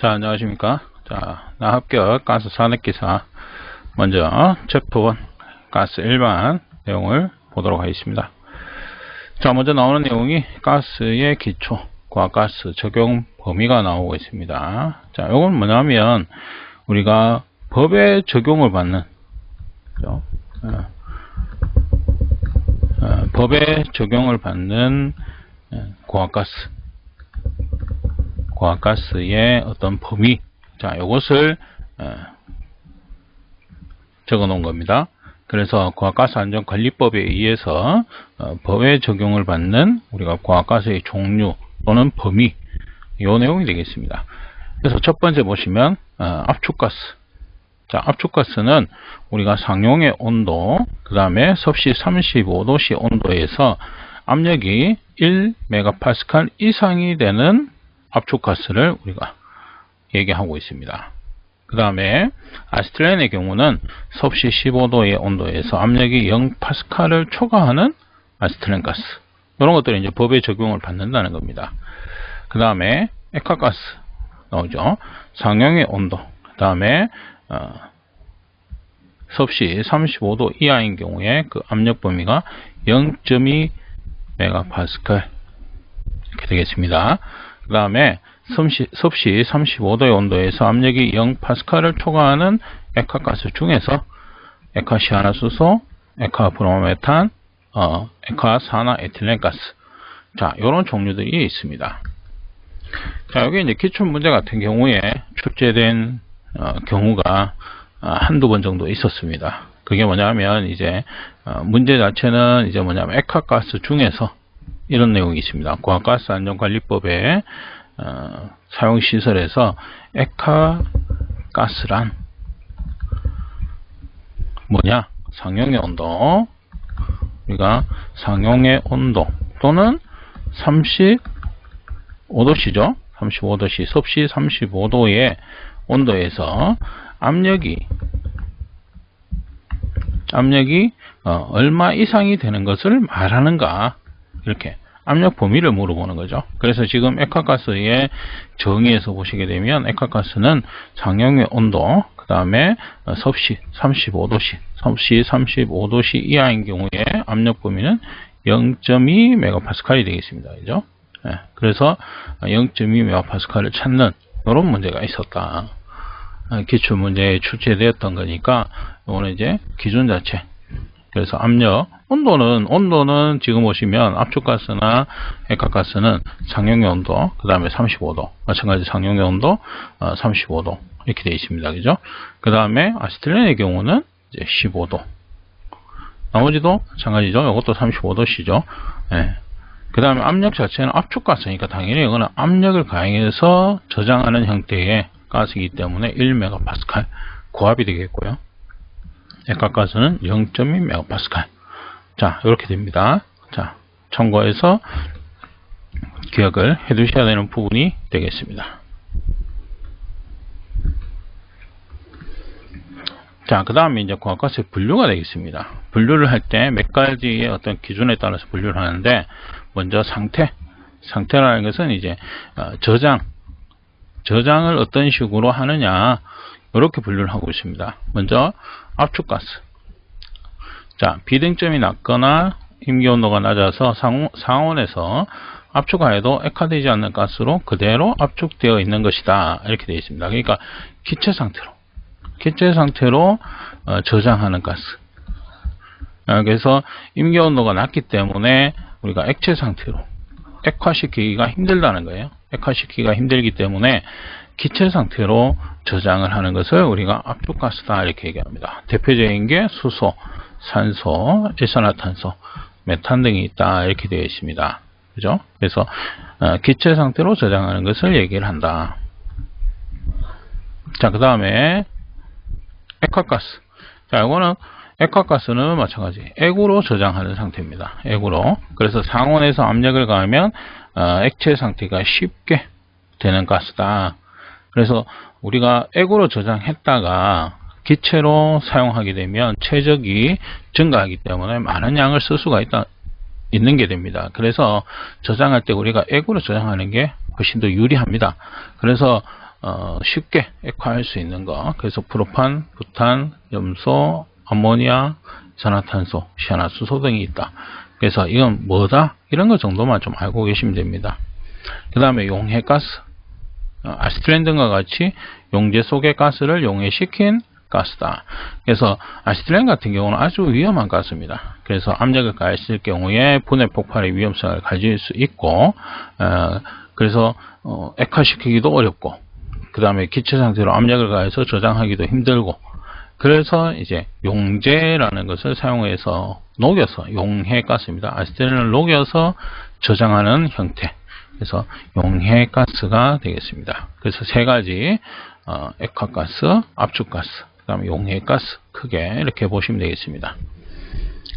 자, 안녕하십니까. 자, 나합격 가스 산업기사 먼저 챕터 1 가스 일반 내용을 보도록 하겠습니다. 자, 먼저 나오는 내용이 가스의 기초, 과가스 적용 범위가 나오고 있습니다. 자, 이건 뭐냐면 우리가 법에 적용을 받는 법에 적용을 받는 과가스의 어떤 범위, 자, 요것을 적어 놓은 겁니다. 그래서 과가스안전관리법에 의해서 법에 적용을 받는 우리가 과가스의 종류 또는 범위, 요 내용이 되겠습니다. 그래서 첫 번째 보시면 압축가스. 자, 압축가스는 우리가 상용의 온도, 그 다음에 섭씨 35도씨 온도에서 압력이 1MPa 이상이 되는 압축가스를 우리가 얘기하고 있습니다. 그 다음에 아세틸렌의 경우는 섭씨 15도의 온도에서 압력이 0파스칼을 초과하는 아세틸렌 가스, 이런 것들이 이제 법에 적용을 받는다는 겁니다. 그 다음에 액화가스 나오죠. 상용의 온도, 그 다음에 섭씨 35도 이하인 경우에 그 압력 범위가 0.2 MPa 이렇게 되겠습니다. 그 다음에 섭씨 35도의 온도에서 압력이 0파스칼을 초과하는 액화가스 중에서 액화시아나수소, 액화브로모메탄, 액화산화에틸렌가스, 자, 이런 종류들이 있습니다. 자, 여기 이제 기출 문제 같은 경우에 출제된 경우가 한두 번 정도 있었습니다. 그게 뭐냐면 이제 문제 자체는 이제 뭐냐면 액화가스 중에서 이런 내용이 있습니다. 과가스안전관리법의 사용시설에서 액화가스란 뭐냐? 상용의 온도, 우리가 상용의 온도 또는 35도씨죠. 35도씨, 섭씨 35도의 온도에서 압력이 얼마 이상이 되는 것을 말하는가, 이렇게 압력 범위를 물어보는 거죠. 그래서 지금 액화가스의 정의에서 보시게 되면 액화가스는 상용의 온도, 그 다음에 섭씨 35도씨, 섭씨 35도씨 이하인 경우에 압력 범위는 0.2 MPa이 되겠습니다. 그죠? 네, 그래서 0.2 MPa를 찾는 이런 문제가 있었다. 기출 문제에 출제되었던 거니까 이거는 이제 기준 자체. 그래서 압력, 온도는 지금 보시면 압축가스나 액화가스는 상용의 온도, 그 다음에 35도, 마찬가지 상용의 온도 35도 이렇게 되어 있습니다. 그죠? 그 다음에 아세틸렌의 경우는 이제 15도, 나머지도 마찬가지죠. 이것도 35도씨죠. 네. 그 다음에 압력 자체는 압축가스니까 당연히 이거는 압력을 가행해서 저장하는 형태의 가스이기 때문에 1MPa 고압이 되겠고요. 액화가스는 0.2 MPa. 자, 이렇게 됩니다. 자, 참고해서 기억을 해 두셔야 되는 부분이 되겠습니다. 자, 그 다음에 이제 과가스의 분류가 되겠습니다. 분류를 할 때 몇 가지의 어떤 기준에 따라서 분류를 하는데, 먼저 상태라는 것은 이제 저장을 어떤 식으로 하느냐, 이렇게 분류를 하고 있습니다. 먼저 압축가스. 자, 비등점이 낮거나 임기온도가 낮아서 상온에서 압축하여도 액화되지 않는 가스로 그대로 압축되어 있는 것이다, 이렇게 되어 있습니다. 그러니까 기체 상태로 저장하는 가스. 그래서 임기온도가 낮기 때문에 우리가 액체 상태로 액화시키기가 힘들다는 거예요. 액화시키기가 힘들기 때문에 기체 상태로 저장을 하는 것을 우리가 압축가스다, 이렇게 얘기합니다. 대표적인 게 수소, 산소, 일산화탄소, 메탄 등이 있다, 이렇게 되어 있습니다. 그죠? 그래서 기체 상태로 저장하는 것을 얘기를 한다. 자, 그 다음에 액화가스. 자, 이거는 액화가스는 마찬가지 액으로 저장하는 상태입니다. 액으로. 그래서 상온에서 압력을 가하면 액체 상태가 쉽게 되는 가스다. 그래서 우리가 액으로 저장했다가 기체로 사용하게 되면 최적이 증가하기 때문에 많은 양을 쓸 수가 있는 게 됩니다. 그래서 저장할 때 우리가 액으로 저장하는 게 훨씬 더 유리합니다. 그래서 쉽게 액화할 수 있는 거. 그래서 프로판, 부탄, 염소, 암모니아, 이산화탄소, 시아나수소 등이 있다. 그래서 이건 뭐다? 이런 거 정도만 좀 알고 계시면 됩니다. 그 다음에 용해가스, 아시틸렌 등과 같이 용제 속의 가스를 용해시킨 가스다. 그래서 아시틸렌 같은 경우는 아주 위험한 가스입니다. 그래서 압력을 가했을 경우에 분해 폭발의 위험성을 가질 수 있고, 그래서 액화시키기도 어렵고, 그 다음에 기체 상태로 압력을 가해서 저장하기도 힘들고, 그래서 이제 용제라는 것을 사용해서 녹여서 용해가스입니다. 아시틸렌을 녹여서 저장하는 형태. 그래서 용해가스가 되겠습니다. 그래서 세 가지 액화가스, 압축가스, 그 다음에 용해가스 크게 이렇게 보시면 되겠습니다.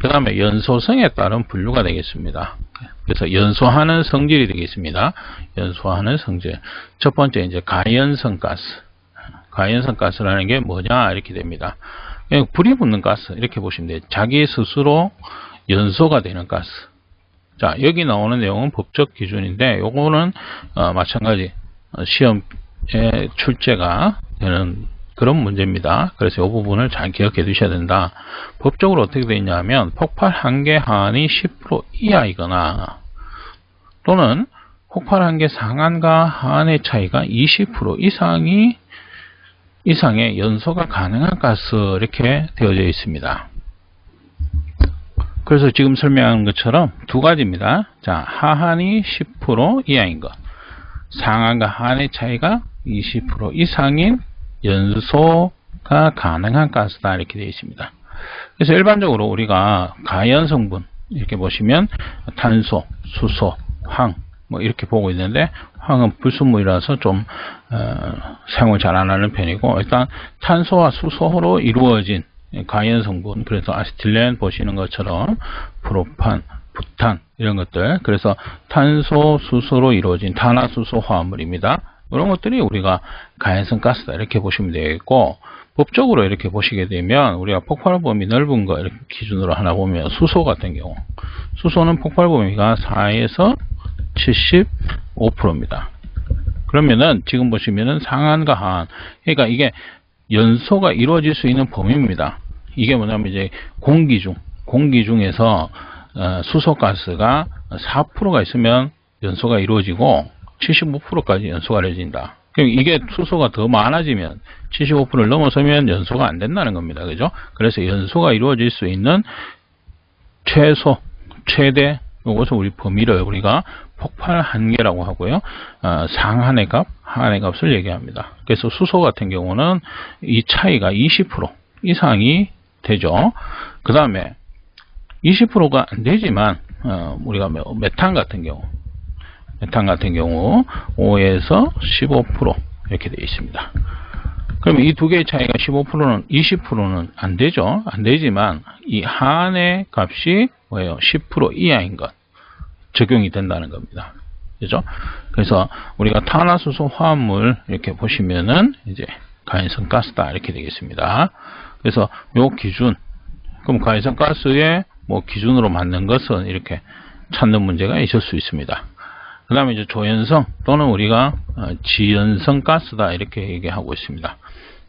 그 다음에 연소성에 따른 분류가 되겠습니다. 그래서 연소하는 성질이 되겠습니다. 연소하는 성질. 첫 번째 이제 가연성 가스. 가연성 가스라는 게 뭐냐 이렇게 됩니다. 불이 붙는 가스 이렇게 보시면 돼요. 자기 스스로 연소가 되는 가스. 자, 여기 나오는 내용은 법적 기준인데 요거는 마찬가지 시험에 출제가 되는 그런 문제입니다. 그래서 이 부분을 잘 기억해 두셔야 된다. 법적으로 어떻게 되어 있냐면 폭발 한계 하한이 10% 이하이거나 또는 폭발 한계 상한과 하한의 차이가 20% 이상의 연소가 가능한 가스 이렇게 되어져 있습니다. 그래서 지금 설명한 것처럼 두 가지입니다. 자, 하한이 10% 이하인 것, 상한과 하한의 차이가 20% 이상인 연소가 가능한 가스다 이렇게 되어 있습니다. 그래서 일반적으로 우리가 가연 성분 이렇게 보시면 탄소, 수소, 황 뭐 이렇게 보고 있는데 황은 불순물이라서 좀 사용을 잘 안 하는 편이고 일단 탄소와 수소로 이루어진 가연 성분 그래서 아시틸렌 보시는 것처럼 프로판, 부탄 이런 것들 그래서 탄소, 수소로 이루어진 탄화수소 화합물입니다. 이런 것들이 우리가 가연성 가스다 이렇게 보시면 되겠고 법적으로 이렇게 보시게 되면 우리가 폭발 범위 넓은 거 이렇게 기준으로 하나 보면 수소 같은 경우 수소는 폭발 범위가 4에서 75%입니다. 그러면은 지금 보시면은 상한과 하한 그러니까 이게 연소가 이루어질 수 있는 범위입니다. 이게 뭐냐면 이제 공기 중에서 수소가스가 4%가 있으면 연소가 이루어지고 75%까지 연소가 이루어진다. 그럼 이게 수소가 더 많아지면 75%를 넘어서면 연소가 안 된다는 겁니다. 그죠? 그래서 연소가 이루어질 수 있는 최대 이것을 우리 범위를 우리가 폭발 한계라고 하고요. 상한의 값, 하한의 값을 얘기합니다. 그래서 수소 같은 경우는 이 차이가 20% 이상이 되죠. 그 다음에 20%가 안 되지만 우리가 메탄 같은 경우 5에서 15% 이렇게 되어 있습니다. 그러면 이 두 개의 차이가 15%는 20%는 안 되죠. 안 되지만 이 하한의 값이 뭐예요? 10% 이하인 것 적용이 된다는 겁니다. 그죠? 그래서 우리가 탄화수소 화합물 이렇게 보시면은 이제 가연성 가스다 이렇게 되겠습니다. 그래서 요 기준 그럼 가연성 가스의 뭐 기준으로 맞는 것은 이렇게 찾는 문제가 있을 수 있습니다. 그 다음에 이제 조연성 또는 우리가 지연성 가스다 이렇게 얘기하고 있습니다.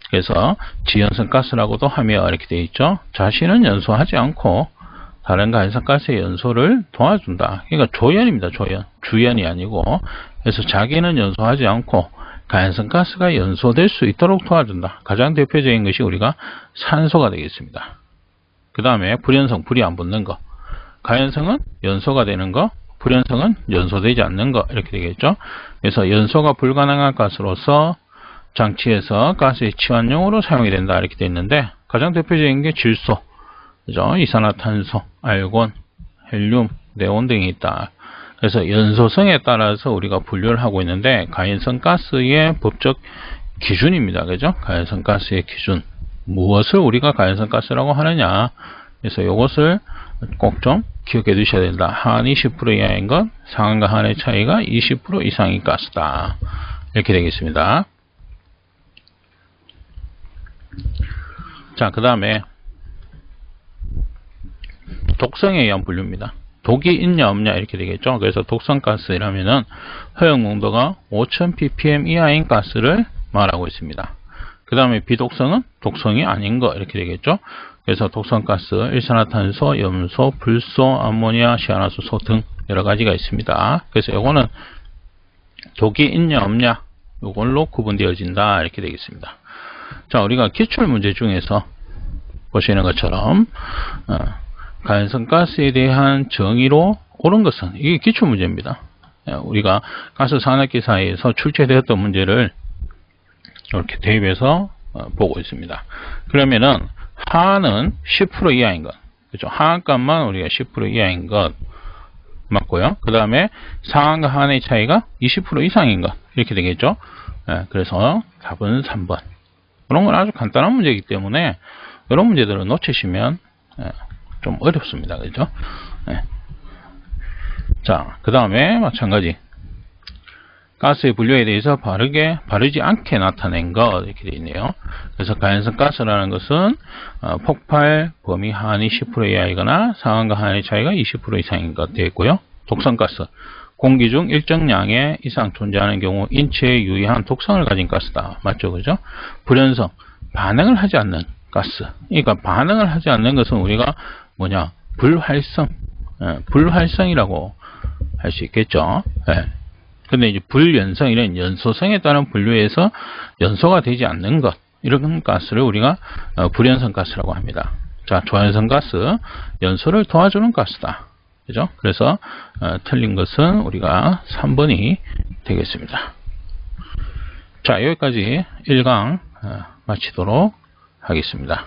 그래서 지연성 가스라고도 하며 이렇게 되어 있죠. 자신은 연소하지 않고 다른 가연성 가스의 연소를 도와준다. 그러니까 조연입니다. 조연. 주연이 아니고. 그래서 자기는 연소하지 않고 가연성 가스가 연소될 수 있도록 도와준다. 가장 대표적인 것이 우리가 산소가 되겠습니다. 그 다음에 불연성, 불이 안 붙는 거. 가연성은 연소가 되는 거, 불연성은 연소되지 않는 거 이렇게 되겠죠. 그래서 연소가 불가능한 가스로서 장치에서 가스의 치환용으로 사용이 된다 이렇게 되어 있는데 가장 대표적인 게 질소, 그죠? 이산화탄소, 알곤, 헬륨, 네온 등이 있다. 그래서 연소성에 따라서 우리가 분류를 하고 있는데 가연성 가스의 법적 기준입니다. 그죠? 가연성 가스의 기준. 무엇을 우리가 가연성 가스라고 하느냐. 그래서 이것을 꼭 좀 기억해 두셔야 된다. 하한이 10% 이하인 것, 상한과 하한의 차이가 20% 이상인 가스다. 이렇게 되겠습니다. 자, 그 다음에 독성에 의한 분류입니다. 독이 있냐 없냐 이렇게 되겠죠. 그래서 독성가스라면은 허용 농도가 5000 ppm 이하인 가스를 말하고 있습니다. 그 다음에 비독성은 독성이 아닌 거 이렇게 되겠죠. 그래서 독성가스, 일산화탄소, 염소, 불소, 암모니아, 시아나수소 등 여러 가지가 있습니다. 그래서 요거는 독이 있냐 없냐 요걸로 구분되어진다 이렇게 되겠습니다. 자, 우리가 기출 문제 중에서 보시는 것처럼 가연성 가스에 대한 정의로 옳은 것은 이게 기출 문제입니다. 우리가 가스 산업기사에서 출제되었던 문제를 이렇게 대입해서 보고 있습니다. 그러면은 하는 10% 이하인 것, 그렇죠? 하한값만 우리가 10% 이하인 것 맞고요. 그 다음에 상한과 하한의 차이가 20% 이상인 것 이렇게 되겠죠. 그래서 답은 3번. 그런 건 아주 간단한 문제이기 때문에 이런 문제들을 놓치시면 좀 어렵습니다. 그렇죠? 자, 그 다음에 마찬가지 가스의 분류에 대해서 바르지 않게 나타낸 것 이렇게 되어 있네요. 그래서 가연성 가스라는 것은 폭발 범위 하한이 10% 이하이거나 상한과 하한의 차이가 20% 이상인 것 되어 있고요. 독성가스, 공기 중 일정량의 이상 존재하는 경우 인체에 유해한 독성을 가진 가스다. 맞죠? 그죠? 불연성, 반응을 하지 않는 가스. 그러니까 반응을 하지 않는 것은 우리가 뭐냐? 불활성, 불활성이라고 할 수 있겠죠. 근데 이제 불연성, 이런 연소성에 따른 분류에서 연소가 되지 않는 것, 이런 가스를 우리가 불연성 가스라고 합니다. 자, 조연성 가스, 연소를 도와주는 가스다. 그죠? 그래서 틀린 것은 우리가 3번이 되겠습니다. 자, 여기까지 1강 마치도록 하겠습니다.